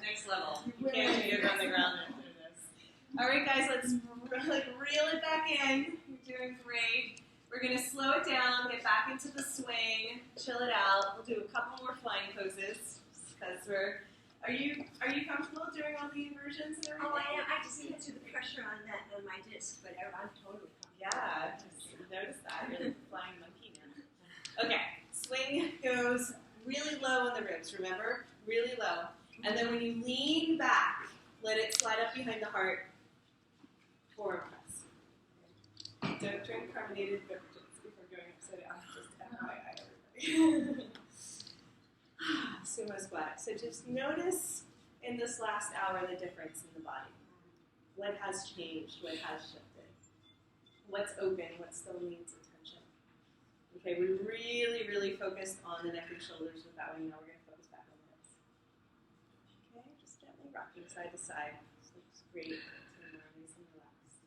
next level. You can't do yoga on the ground after this. All right, guys, let's reel it back in. You're doing great. We're going to slow it down, get back into the swing, chill it out. We'll do a couple more flying poses because Are you comfortable doing all the inversions and everything? Oh, I am. I just need to do the pressure on my disc, but I'm totally comfortable. Yeah, just notice that. You're like a flying monkey now. Okay, swing goes really low on the ribs, remember? Really low. And then when you lean back, let it slide up behind the heart. Forearm press. Don't drink carbonated beverages before going upside down. Just FYI, everybody. Sumo squat. So just notice in this last hour the difference in the body. What has changed? What has shifted? What's open? What still needs attention? Okay, we really, really focused on the neck and shoulders with that one. Now we're going to focus back on the hips. Okay, just gently rocking side to side. This looks great. Nice and relaxed.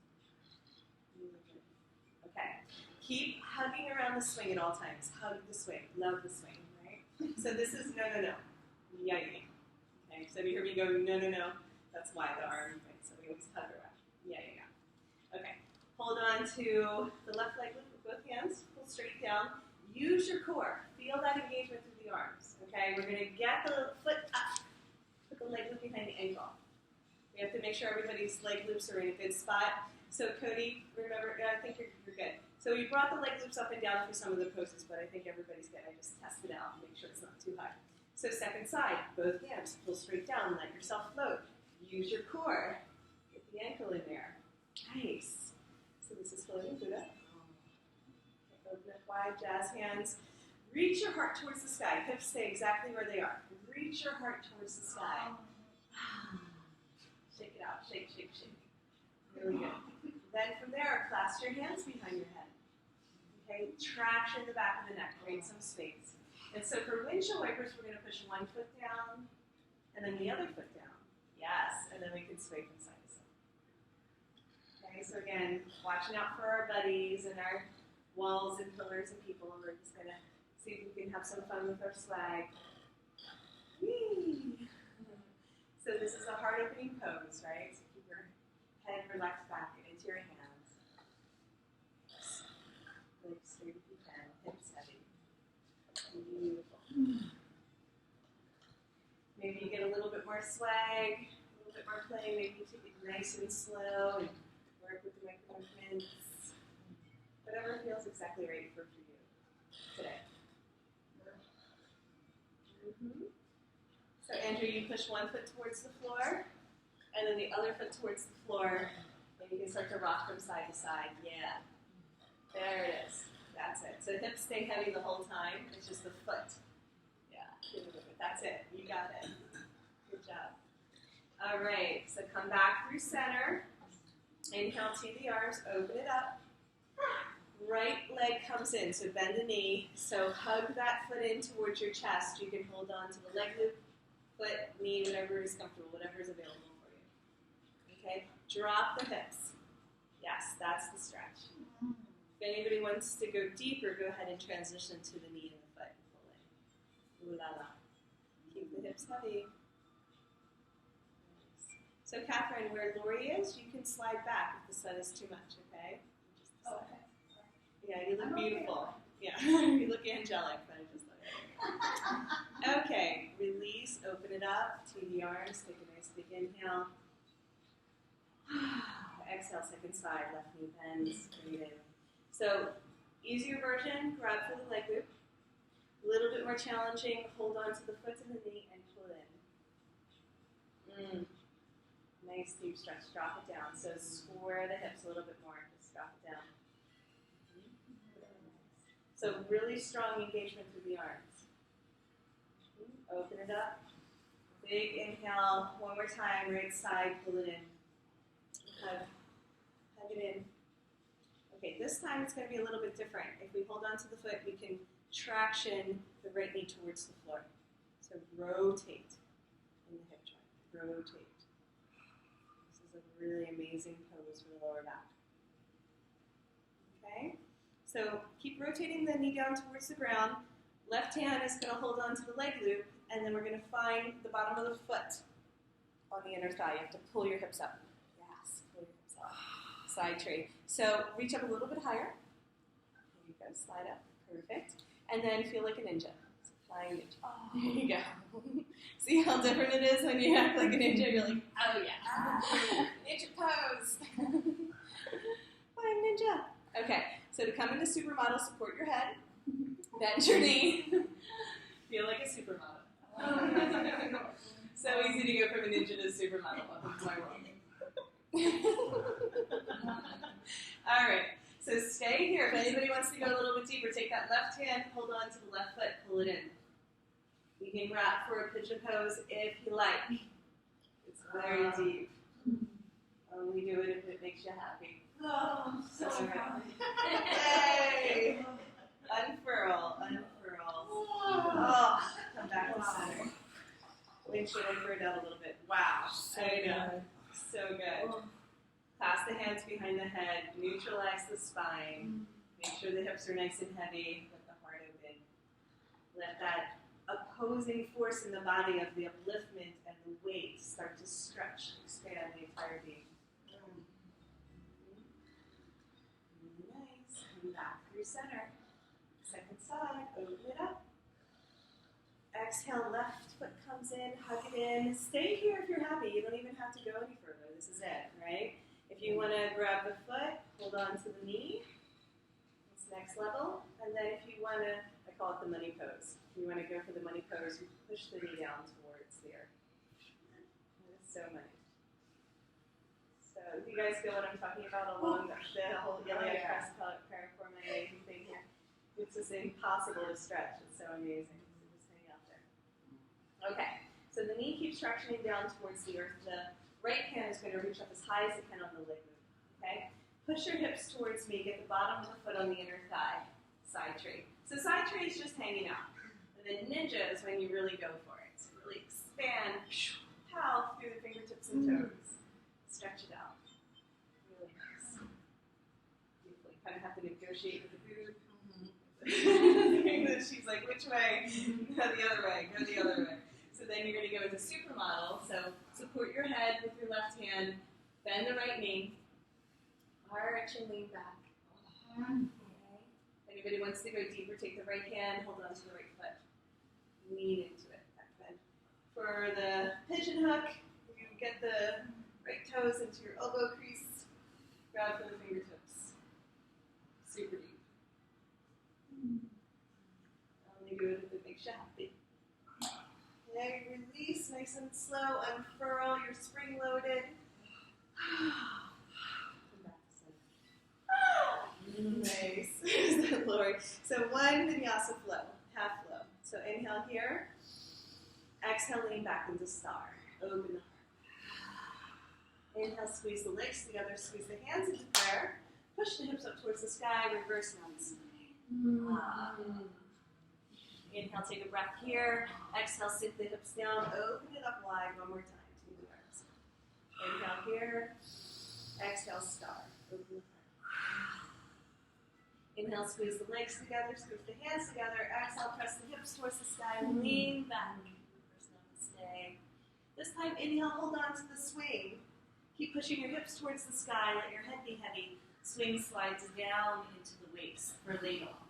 Really good. Okay, keep hugging around the swing at all times. Hug the swing. Love the swing. So this is no, no, no. Yeah, yeah. Okay, so if you hear me go, no, no, no, that's why the arm thing. So we always hug around. Yeah, yeah, yeah. Okay, hold on to the left leg loop with both hands. Pull straight down. Use your core. Feel that engagement through the arms. Okay, we're going to get the foot up. Put the leg loop behind the ankle. We have to make sure everybody's leg loops are in a good spot. So Cody, remember, I think you're good. So we brought the leg loops up and down for some of the poses, but I think everybody's good. I just tested it out and make sure it's not too high. So second side, both hands, pull straight down, let yourself float. Use your core. Get the ankle in there. Nice. So this is floating Buddha. Open up wide, jazz hands. Reach your heart towards the sky. Hips stay exactly where they are. Reach your heart towards the sky. Shake it out. Shake, shake, shake. Really good. Then from there, clasp your hands behind your head. Okay, traction the back of the neck, create some space. And so for windshield wipers, we're going to push one foot down, and then the other foot down. Yes, and then we can sway from side to side. Okay, so again, watching out for our buddies and our walls and pillars and people, and we're just going to see if we can have some fun with our swag. Whee! So this is a heart-opening pose, right? So keep your head relaxed back into your hands. Legs straight if you can, hips heavy. Beautiful. Maybe you get a little bit more swag, a little bit more play. Maybe you take it nice and slow and work with the movements. Whatever feels exactly right for you today. So Andrew, you push one foot towards the floor, and then the other foot towards the floor, and you can start to rock from side to side. Yeah. There it is. That's it. So the hips stay heavy the whole time. It's just the foot. Yeah. That's it. You got it. Good job. All right. So come back through center. Inhale to the arms. Open it up. Right leg comes in. So bend the knee. So hug that foot in towards your chest. You can hold on to the leg loop, foot, knee, whatever is comfortable, whatever is available for you. Okay. Drop the hips. Yes, that's the stretch. If anybody wants to go deeper, go ahead and transition to the knee and the foot. Pull in. Ooh la la. Keep the hips heavy. Nice. So Catherine, where Lori is, you can slide back if the sun is too much, okay? Okay. Yeah, you look beautiful. Yeah, you look angelic, but I just look. Okay, release, open it up, to the arms, take a nice big inhale. Exhale, second side, left knee bends, breathe in. So, easier version, grab for the leg loop. A little bit more challenging, hold on to the foot and the knee and pull in. Nice deep stretch, drop it down. So square the hips a little bit more, just drop it down. So really strong engagement through the arms. Open it up. Big inhale, one more time, right side, pull it in. Hug it in. Okay, this time it's going to be a little bit different. If we hold on to the foot, we can traction the right knee towards the floor. So rotate in the hip joint. Rotate. This is a really amazing pose for the lower back. Okay, so keep rotating the knee down towards the ground. Left hand is going to hold on to the leg loop, and then we're going to find the bottom of the foot. on the inner thigh. You have to pull your hips up. Yes, pull your hips up. Side tree. So reach up a little bit higher. There you go, slide up. Perfect. And then feel like a ninja. So flying ninja. There you go. See how different it is when you act like a ninja? You're like, oh yeah. Ninja pose. Flying ninja. Okay, so to come into supermodel, support your head. Bend your knee. Feel like a supermodel. So easy to go from a ninja to a supermodel. Welcome to my world. All right. So stay here. If anybody wants to go a little bit deeper, take that left hand, hold on to the left foot, pull it in. You can wrap for a pigeon pose if you like. It's very deep. Only do it if it makes you happy. Oh, so right. Yay! Unfurl, unfurl. Oh, come back to center. Windshield over it down a little bit. Wow. I know. So good. Clasp the hands behind the head. Neutralize the spine. Make sure the hips are nice and heavy. Let the heart open. Let that opposing force in the body of the upliftment and the weight start to stretch, expand the entire being. Nice. Come back through center. Second side. Open it up. Exhale, left foot comes in, hug it in. Stay here if you're happy. You don't even have to go any further. This is it, right? If you want to grab the foot, hold on to the knee. It's next level. And then if you want to, I call it the money pose. If you want to go for the money pose, you push the knee down towards the earth. That is so money. So you guys feel what I'm talking about along the whole iliac crest paraform thing here? It's just impossible to stretch. It's so amazing. Okay, so the knee keeps tractioning down towards the earth. The right hand is going to reach up as high as it can on the leg move. Okay? Push your hips towards me. Get the bottom of the foot on the inner thigh. Side tree. So side tree is just hanging out. And then ninja is when you really go for it. So really expand, pow, through the fingertips and toes. Stretch it out. Really nice. Beautiful. You kind of have to negotiate with the boot. She's like, which way? Go the other way. Go the other way. So then you're going to go into supermodel. So support your head with your left hand. Bend the right knee. Arch and lean back. Okay. Anybody wants to go deeper, take the right hand, hold on to the right foot. Lean into it. Back bend. For the pigeon hook, you get the right toes into your elbow crease. Grab for the fingertips. Super deep. Only do it if it makes you happy. Okay, release nice and slow. Unfurl. You're spring loaded. Come back to center. Nice. Lord. So one vinyasa flow, half flow. So inhale here. Exhale, lean back into star. Open the heart. Inhale, squeeze the legs together. Squeeze the hands into prayer. Push the hips up towards the sky. Reverse Namaste. Inhale, take a breath here. Exhale, sink the hips down. Open it up wide one more time. Two arms. Inhale here. Exhale, star. Open the heart. Inhale, squeeze the legs together. Squeeze the hands together. Exhale, press the hips towards the sky. Lean back. Reverse Namaste. This time, inhale, hold on to the swing. Keep pushing your hips towards the sky. Let your head be heavy. Swing slides down into the waist for ladle.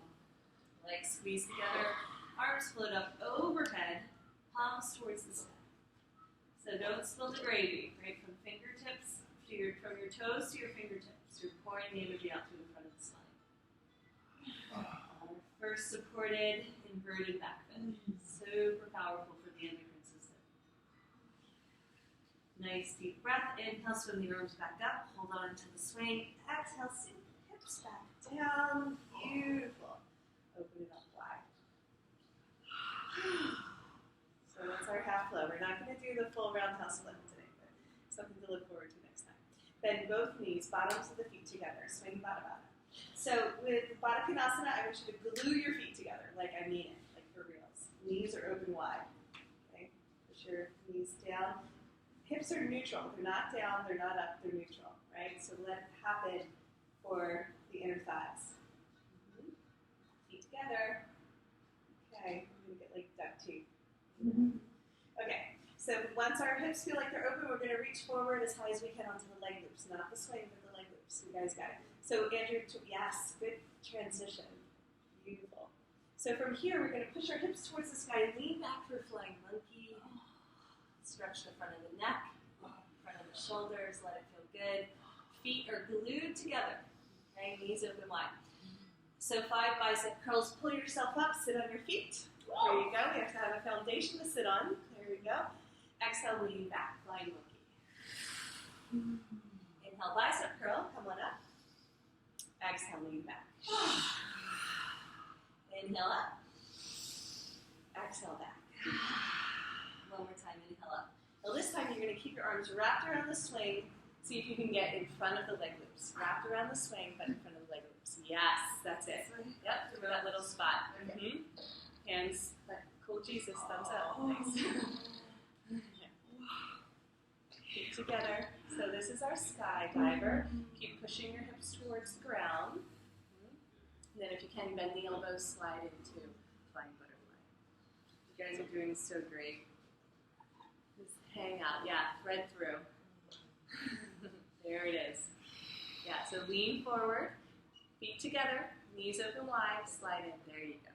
Legs squeeze together. Arms float up overhead, palms towards the sky. So don't spill the gravy, right? From fingertips to from your toes to your fingertips. You're pouring the energy out to the front of the spine. First supported inverted back bend. Super powerful for the endocrine system. Nice deep breath. Inhale, swim the arms back up. Hold on to the swing. Exhale, sink the hips back down. Beautiful. Open it up wide. So that's our half flow. We're not going to do the full roundhouse flip today, but something to look forward to next time. Bend both knees, bottoms of the feet together. Swing Baddha Baddha. So with Baddha Konasana, I want you to glue your feet together, like I mean it, like for reals. Knees are open wide. Okay? Push your knees down. Hips are neutral. They're not down, they're not up, they're neutral, right? So let it happen for the inner thighs. Feet together. Okay, I'm going to get like duct tape. Okay, So once our hips feel like they're open, we're going to reach forward as high as we can onto the leg loops. Not the swing, but the leg loops. You guys got it. So Andrew, yes, good transition. Beautiful. So from here, we're going to push our hips towards the sky, lean back for a flying monkey. Stretch the front of the neck, front of the shoulders, let it feel good. Feet are glued together. Okay, knees open wide. So 5 bicep curls, pull yourself up, sit on your feet. There you go. You have to have a foundation to sit on. There we go. Exhale, lean back, flying monkey. Inhale, bicep curl, come on up. Exhale, lean back. Inhale up. Exhale back. One more time, inhale up. Now this time you're going to keep your arms wrapped around the swing. See if you can get in front of the leg loops. Wrapped around the swing, but in front of the leg loops. Yes, that's it. Yep, through that little spot. Hands, like cool Jesus, thumbs up. Nice. Keep together. So this is our skydiver. Keep pushing your hips towards the ground. And then if you can, bend the elbows, slide into flying butterfly. You guys are doing so great. Just hang out. Yeah, thread through. There it is. Yeah, so lean forward, feet together, knees open wide, slide in. There you go.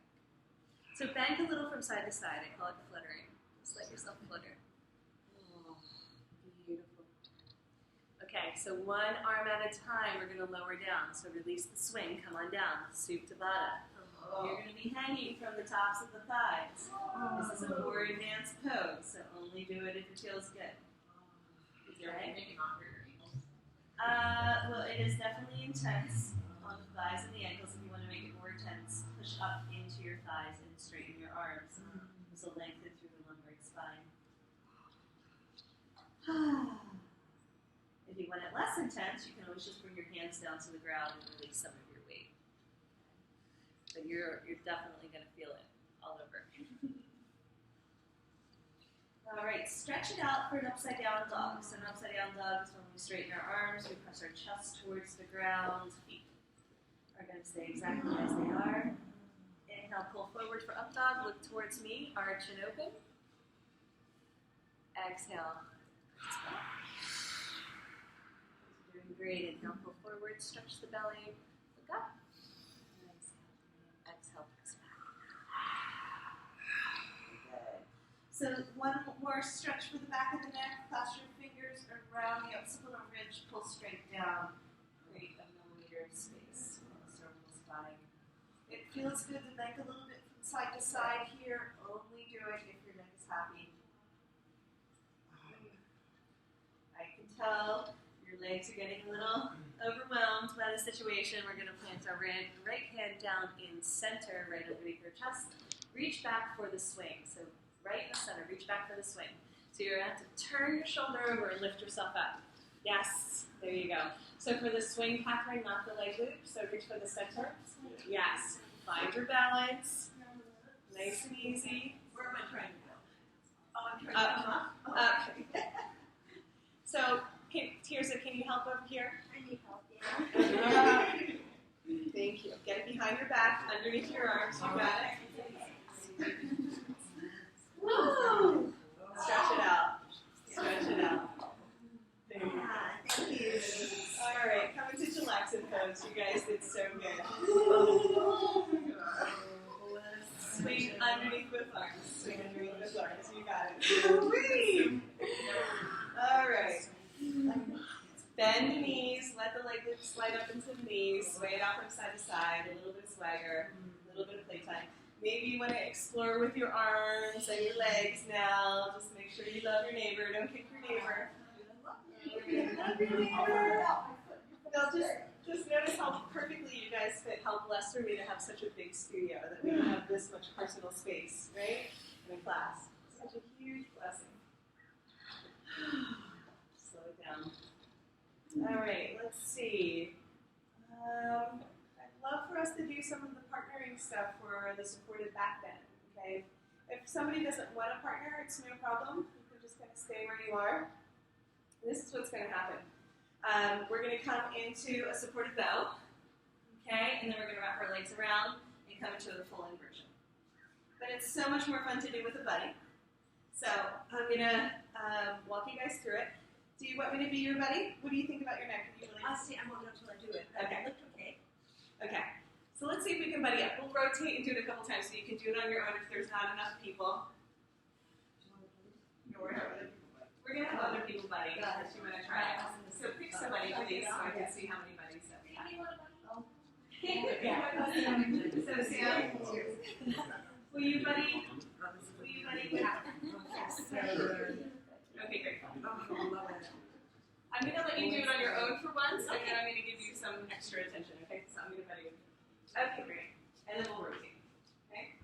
So bend a little from side to side. I call it fluttering. Just let yourself flutter. Oh, beautiful. Okay, so one arm at a time, we're going to lower down. So release the swing, come on down, Supta Baddha. You're going to be hanging from the tops of the thighs. This is a more advanced pose, so only do it if it feels good. Okay? Well, it is definitely intense on the thighs and the ankles. If you want to make it more intense, push up into your thighs and straighten your arms. So lengthen through the lumbar spine. If you want it less intense, you can always just bring your hands down to the ground and release some of your weight. But you're definitely going to feel it all over. All right, stretch it out for an upside down dog. So an upside down dog is when we straighten our arms, we press our chest towards the ground. Feet are going to stay exactly as they are. Inhale, pull forward for up dog. Look towards me, arch and open. Exhale. You're doing great. Inhale, pull forward, stretch the belly. Look up. Exhale, press back. Good. So one more stretch for the back of the neck. Clasp your fingers around the occipital ridge. Pull straight down. Create a millimeter of space on the cervical spine. It feels good to neck a little bit from side to side here. Only do it if your neck is happy. I can tell your legs are getting a little overwhelmed by the situation. We're going to plant our right hand down in center, right underneath your chest. Reach back for the swing. So right in the center, reach back for the swing. So you're going to have to turn your shoulder over and lift yourself up. Yes, there you go. So for the swing pattern, not the leg loop, so reach for the center. Yes, find your balance. Nice and easy. Where am I trying to go? Oh, I'm trying to come up? Up. So, Tirza, can you help over here? I need help, yeah. Thank you. Get it behind your back, underneath your arms. You got it. Woo! Stretch it out. Stretch it out. There you go. Thank you. All right, come into chillaxin pose. You guys did so good. Swing underneath with arms. Swing underneath with arms. You got it. All right. Bend the knees. Let the leg loops slide up into the knees. Sway it out from side to side. A little bit of swagger. A little bit of playtime. Maybe you want to explore with your arms and your legs now. Just make sure you love your neighbor. Don't kick your neighbor. Love your neighbor. No, just notice how perfectly you guys fit. How blessed are we to have such a big studio that we can have this much personal space, right? In a class. Such a huge blessing. Slow it down. All right, let's see. I'd love for us to do some of the partnering stuff for the supported back bend, okay? If somebody doesn't want a partner, it's no problem. You can just kind of stay where you are. And this is what's going to happen. We're going to come into a supported bow, okay? And then we're going to wrap our legs around and come into a full inversion. But it's so much more fun to do with a buddy. So I'm gonna walk you guys through it. Do you want me to be your buddy? What do you think about your neck? I'll see. I won't know until I do it. But Okay. it looked okay. Okay. So let's see if we can buddy up. We'll rotate and do it a couple times so you can do it on your own if there's not enough people. No, we're gonna have other people buddy if you want to try it. So pick somebody, please, so I can see how many buddies that we have. So Sam, will you buddy? Will you buddy? Yes. Okay, great. I'm going to let you do it on your own for once, and then I'm going to give you some extra attention, okay? So I'm going to buddy you. Okay, great. And then we'll rotate, okay?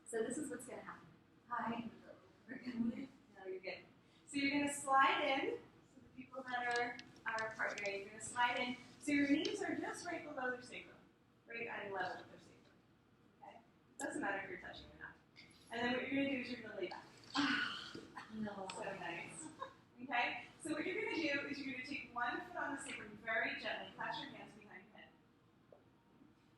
So this is what's going to happen. Hi. No, you're good. So you're going to slide in. So the people that are partner, you're going to slide in. So your knees are just right below their sacrum, right on level with their sacrum, okay? Doesn't matter if you're touching or not. And then what you're going to do is you're going to lay back. No. So nice. Okay? So what you're going to do is you're going to take one foot on the sacrum very gently, clasp your hands behind your head.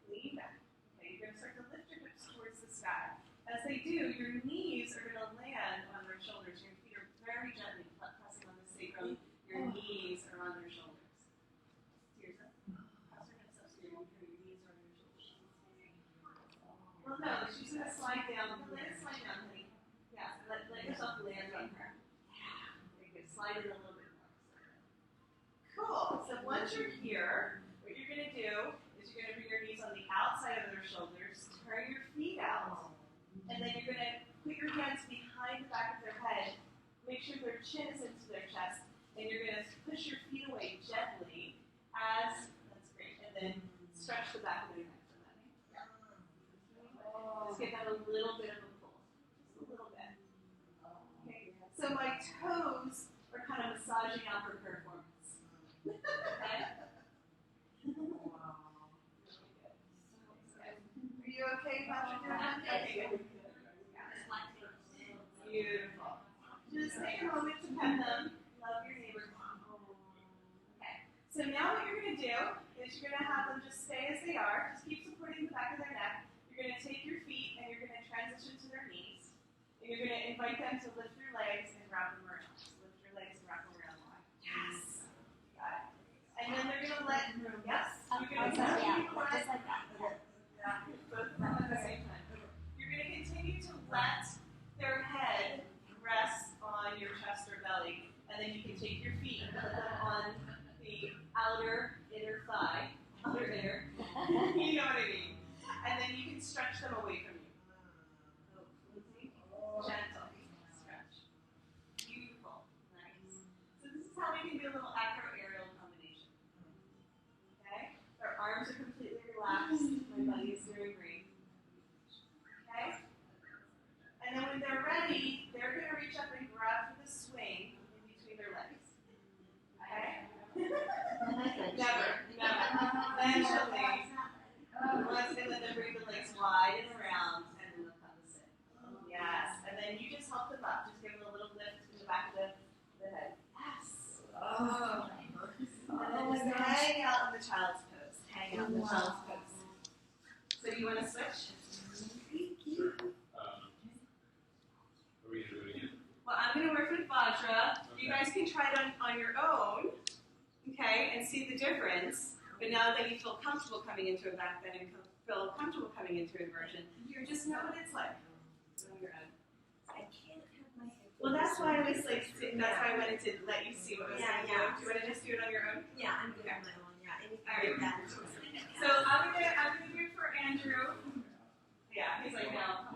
Lean back. Okay, you're going to start to lift your hips towards the sky. As they do, your knees are going to land on their shoulders. Your feet are very gently pressing on the sacrum. Your knees are on their shoulders. See yourself? Press your hips up so your knees are on your shoulders. Well, no, she's going to slide down. Let it slide down, honey. Yeah, let yourself land on her. Very good. Slide it a little bit more. Cool. So once you're here, what you're going to do is you're going to bring your knees on the outside of their shoulders, turn your feet out, and then you're going to put your hands behind the back of their head, make sure their chin is into their chest, and you're going to push your feet away gently that's great, and then stretch the back of their neck for that. Just get that a little bit of a pull. Just a little bit. Okay. So my toes are kind of massaging out her performance. Okay? Are you okay, Patrick? Okay, good. Beautiful. Just take a moment to pet them. Love your neighbors. Okay. So now what you're going to do is you're going to have them just stay as they are. Just keep supporting the back of their neck. You're going to take your feet and you're going to transition to their knees. And you're going to invite them to lift your legs and wrap them around. So lift your legs and wrap them around the line. Yes. Got it. And then they're going to let room. Yes. You're going to continue to let just like that. both of them at the same time. You're going to continue to let their head rest on your chest or belly, and then you can take your feet and put them on the outer inner thigh, inner. You know what I mean? And then you can stretch them away from you. Gentle stretch. Beautiful. Nice. So this is how we can do a little acro-aerial combination. Okay? Their arms are completely relaxed. My buddy is doing great. Okay? And then when they're ready, they're going to reach up and grab for the swing in between their legs. Okay? Never. Eventually. Once they let them bring the legs wide and around, and then they'll come to sit. Yes. And then you just help them up. Just give them a little lift in the back of the head. Yes. Oh. And then just hang out in the child's pose. Hang out in the child's pose. So do you want to switch? Are we going to do it again? Well, I'm going to work with Vajra. Okay. You guys can try it on your own, okay, and see the difference. But now that you feel comfortable coming into a back bend and feel comfortable coming into inversion, you just know what it's like on your own. I can't have my head. Well, that's why I was like, that's why I wanted to let you see what was going on. Do you want to just do it on your own? Yeah, I'm good on my own. Yeah, anything All right. like that. So I'm gonna do it for Andrew. Yeah, he's like, no.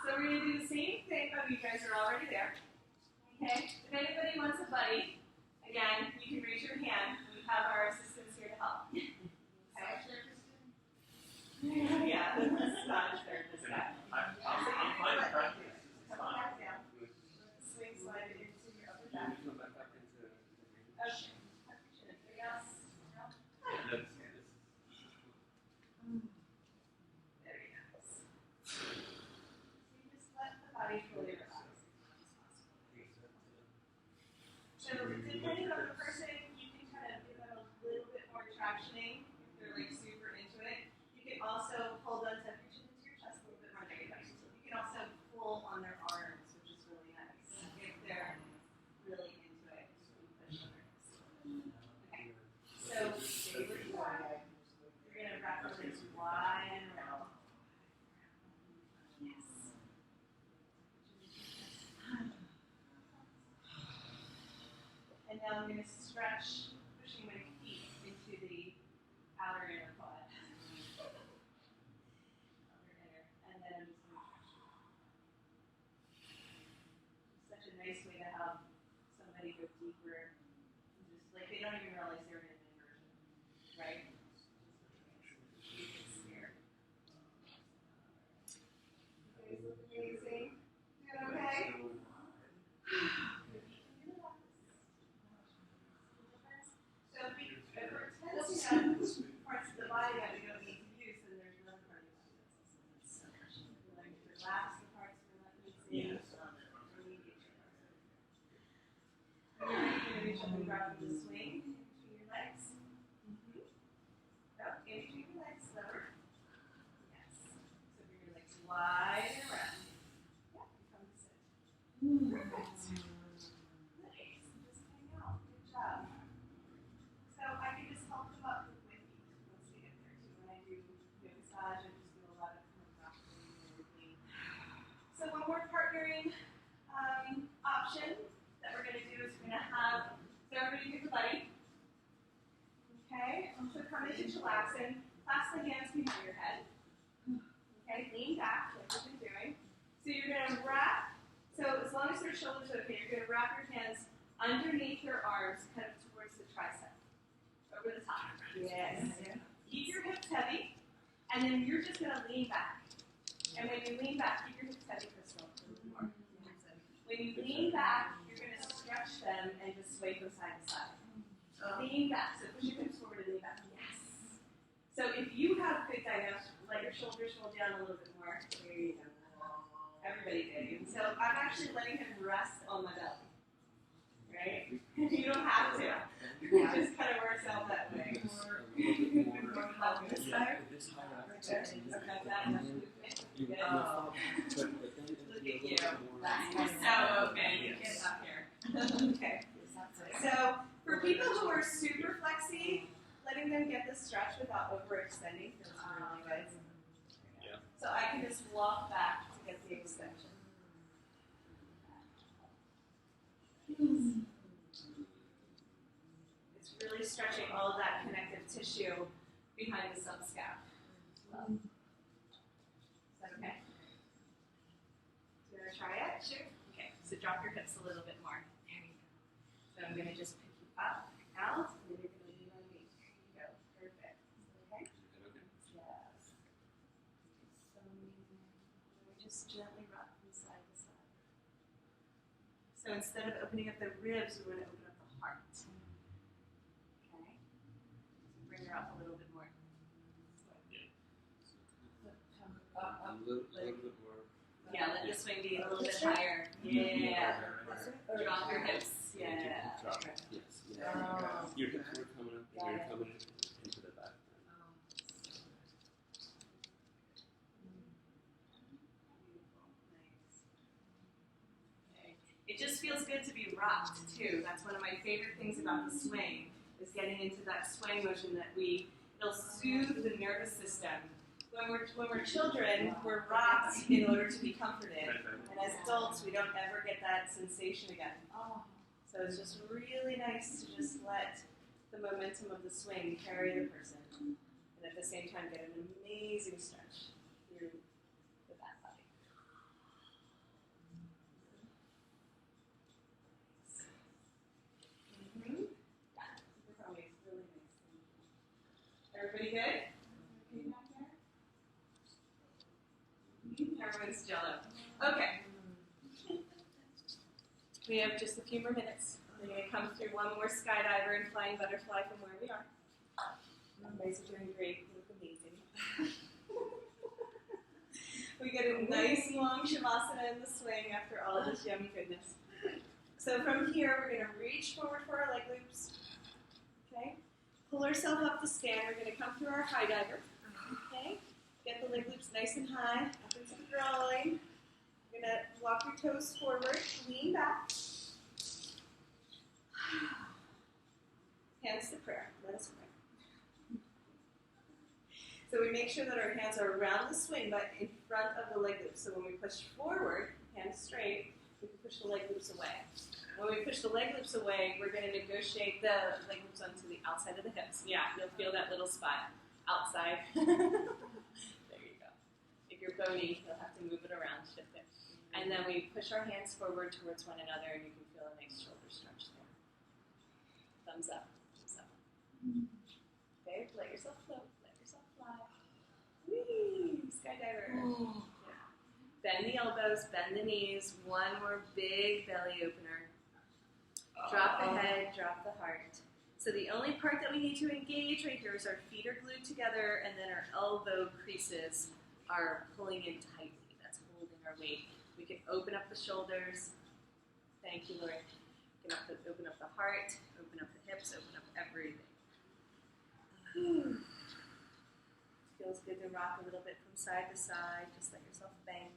So we're going to do the same thing. Oh, you guys are already there. Okay? If anybody wants a buddy, again, you can raise your hand. We have our assistants here to help. Okay? Yeah, the massage therapist guy. I'm fine with practice. Come on back down. Swing slide it into your upper back. Okay. Anything else? No? Very nice. So you just let the body fully relax. So depending on the person, you can kind of give them a little now I'm going to stretch, pushing my feet into the outer inner quad. Outer inner. And then I'm just going to stretch. Such a nice way to have somebody go deeper. And just like they don't even realize they're in an inversion, right? You can steer. You guys look amazing. Doing okay? So if we're tensing up parts of the body that we don't need to use, then there's another part of the body that's also like relax the parts we're not using. Yes. Are you ready to reach up and grab the swing in between your legs? Up, in between your legs, lower. Yes. So bring your legs wide and around. Yep, come to sit. Perfect. Nice. Just hang out. Good job. So I can just help them up with my feet once they get there too. When I do yoga massage, I just do a lot of rocking and everything. So one more partnering option that we're going to do is we're going to have, so everybody pick a buddy. Okay, so come into chillaxin, clasp the hands behind your head. Okay, lean back like we've been doing. So you're going to wrap, so as long as your shoulders are okay, you're going to wrap your hands underneath your arms, kind of towards the tricep. Over the top. Yes. Keep your hips heavy, and then you're just going to lean back. And when you lean back, keep your hips heavy, Crystal. A little more. When you lean back, you're going to stretch them and just sway from side to side. Lean back. So push your hips forward and lean back. Yes. So if you have good dynamics, let your shoulders roll down a little bit more. There you go. Everybody did. So I'm actually letting him rest on my belly. Right? You don't have to. It just kind of works out that way. More help this side. Okay, that movement. Good. Look at you. You're so open. Get up here. Okay. So for people who are super flexy, letting them get the stretch without overextending feels really good. Yeah. So I can just walk back to get the extension. It's really stretching all of that connective tissue behind the subscap. Is that okay? Do you want to try it? Sure. Okay, so drop your hips a little bit more. There you go. So I'm going to just pick you up, out, and then you're going to lean on me. There you go. Perfect. Okay? Yes. So amazing. And just gently rock from side to side. So instead of opening up the ribs, we're going to open up the heart. Okay? So bring her up a little bit more. A little bit more. Yeah, let the swing be a little bit higher. Yeah. Drop your hips. Yeah. Drop. Yes. Yeah. Your hips are coming up and you're coming into the back. It just feels good to be rocked too. That's one of my favorite things about the swing, is getting into that swing motion that it'll soothe the nervous system. When we're children, we're rocked in order to be comforted. And as adults, we don't ever get that sensation again. So it's just really nice to just let the momentum of the swing carry the person. And at the same time, get an amazing stretch through the back body. Mm-hmm. Yeah, super really nice. Everybody good? Okay back there? Everyone's jello. Okay. We have just a few more minutes. We're going to come through one more skydiver and flying butterfly from where we are. You guys are doing great. You look amazing. We get a nice long shavasana in the swing after all of this yummy goodness. So from here, we're going to reach forward for our leg loops. Okay? Pull ourselves up to stand. We're going to come through our high diver. Okay? Get the leg loops nice and high, up into the groin. You're going to walk your toes forward, lean back. Hands to prayer. Let us pray. So we make sure that our hands are around the swing, but in front of the leg loops. So when we push forward, hands straight, we can push the leg loops away. When we push the leg loops away, we're going to negotiate the leg loops onto the outside of the hips. Yeah, you'll feel that little spot outside. There you go. If you're bony, you'll have to move it around, shift it. And then we push our hands forward towards one another, and you can feel a nice shoulder stretch there. Thumbs up. Thumbs up. Okay, let yourself float. Let yourself fly. Whee! Skydiver. Yeah. Bend the elbows, bend the knees. One more big belly opener. Drop the head, drop the heart. So the only part that we need to engage right here is our feet are glued together, and then our elbow creases are pulling in tightly. That's holding our weight. We can open up the shoulders. Thank you, Lord. We can open up the heart, open up the hips, open up everything. Feels good to rock a little bit from side to side. Just let yourself bank.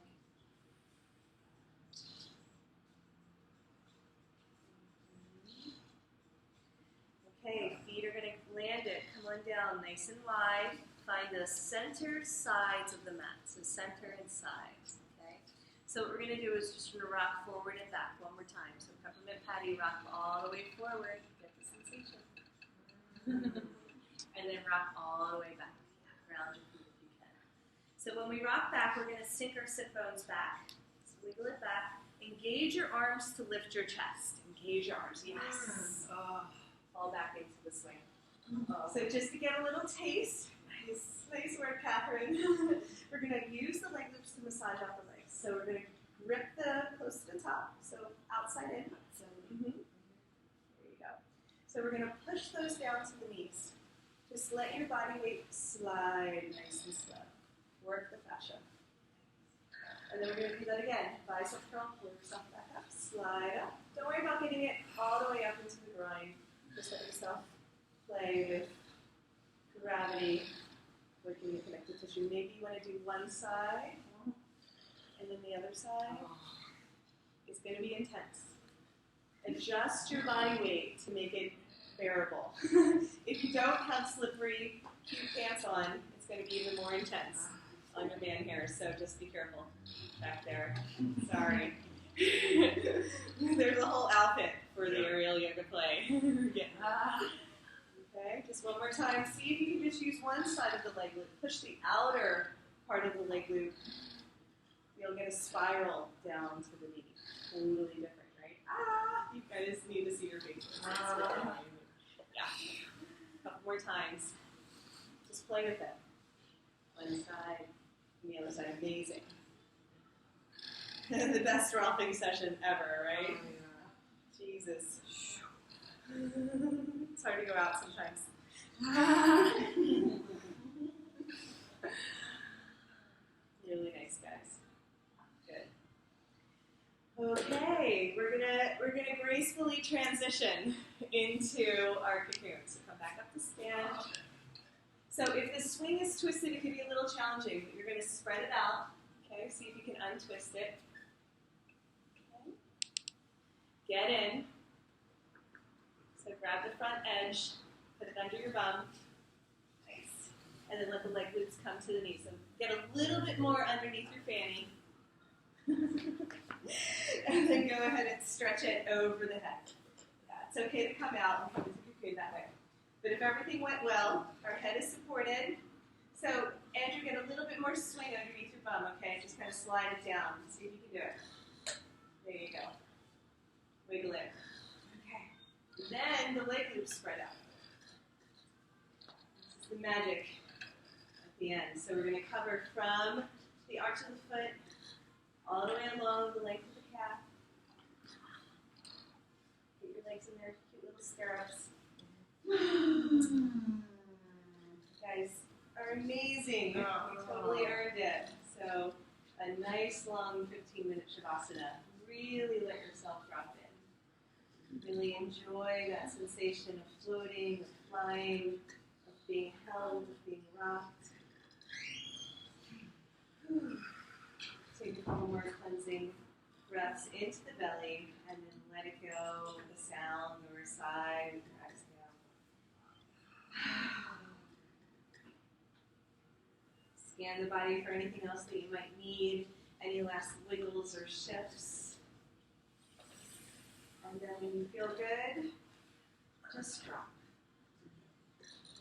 Okay, feet are going to land it. Come on down, nice and wide. Find the center sides of the mat. So center and sides. Okay. So what we're going to do is just going to rock forward and back one more time. So peppermint patty, rock all the way forward. Get the sensation. And then rock all the way back. Ground your feet if you can. So when we rock back, we're going to sink our sit bones back. So wiggle it back. Engage your arms to lift your chest. Engage your arms. Yes. Fall back into the swing. So just to get a little taste, nice work, Catherine. We're going to use the leg loops to massage out the legs. So we're going to grip the close to the top, so outside in. There you go. So we're going to push those down to the knees. Just let your body weight slide nice and slow. Work the fascia. And then we're going to do that again. Bicep curl, pull yourself back up, slide up. Don't worry about getting it all the way up into the groin. Just let yourself play with gravity, working the connective tissue. Maybe you want to do one side, and then the other side. It's going to be intense. Adjust your body weight to make it bearable. If you don't have slippery, cute pants on, it's going to be even more intense on your man hair, so just be careful back there. Sorry. There's a whole outfit for the aerial yoga play. Okay, just one more time. See if you can just use one side of the leg loop. Push the outer part of the leg loop. You'll get a spiral down to the knee. Totally different, right? You guys need to see your faces. Yeah. A couple more times. Just play with it. One side, and the other side. Amazing. The best rolling session ever, right? Jesus. It's hard to go out sometimes. Really nice, guys. Good. Okay, we're gonna gracefully transition into our cocoon. So come back up to stand. So if the swing is twisted, it can be a little challenging, but you're gonna spread it out. Okay, see if you can untwist it. Okay. Get in. So grab the front edge, put it under your bum. Nice. And then let the leg loops come to the knee. So get a little bit more underneath your fanny. And then go ahead and stretch it over the head. Yeah, it's okay to come out and come into cocoon that way. But if everything went well, our head is supported. So Andrew, get a little bit more swing underneath your bum, okay? Just kind of slide it down. See if you can do it. There you go. Wiggle it. Okay. Then the leg loops spread out. This is the magic at the end. So we're going to cover from the arch of the foot all the way along the length of the calf. Get your legs in there, cute little stirrups. Guys are amazing. You totally earned it. So a nice long 15-minute Shavasana. Really let yourself drop in. Really enjoy that sensation of floating, of flying, of being held, of being rocked. Take a couple more cleansing breaths into the belly, and then let it go with the sound or sigh with your exhale. Scan the body for anything else that you might need, any last wiggles or shifts. And And then when you feel good, just drop.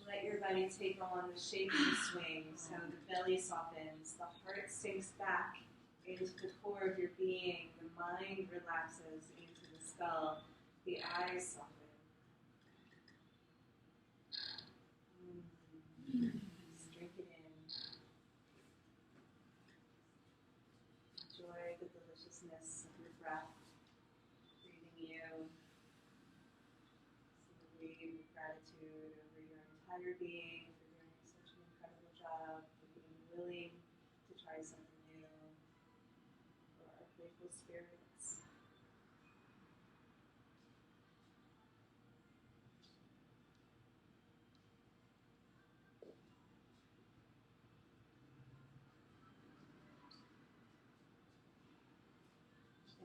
Let your body take on the shape of the swing, so the belly softens, the heart sinks back into the core of your being, the mind relaxes into the skull, the eyes soften. Just drink it in. Enjoy the deliciousness of your breath, breathing you. See the wave of gratitude over your entire being for doing such an incredible job, for being willing to try something new, for our playful spirits.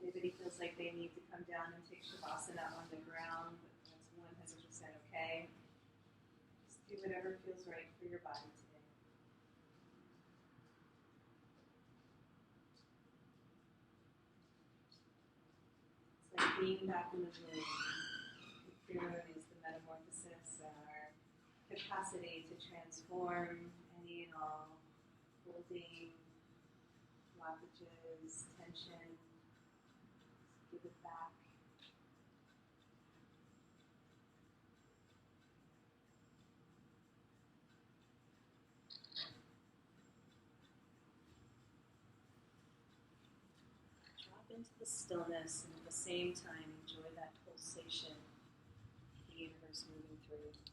Anybody feels like they need to come down and take Shavasana on the ground, that's 100% okay. Just do whatever feels right for your body today. It's like being back in the womb. The cocoon is the metamorphosis and our capacity to transform any and all holding, blockages, tension. Give it back. Drop into the stillness and at the same time enjoy that pulsation, the universe moving through.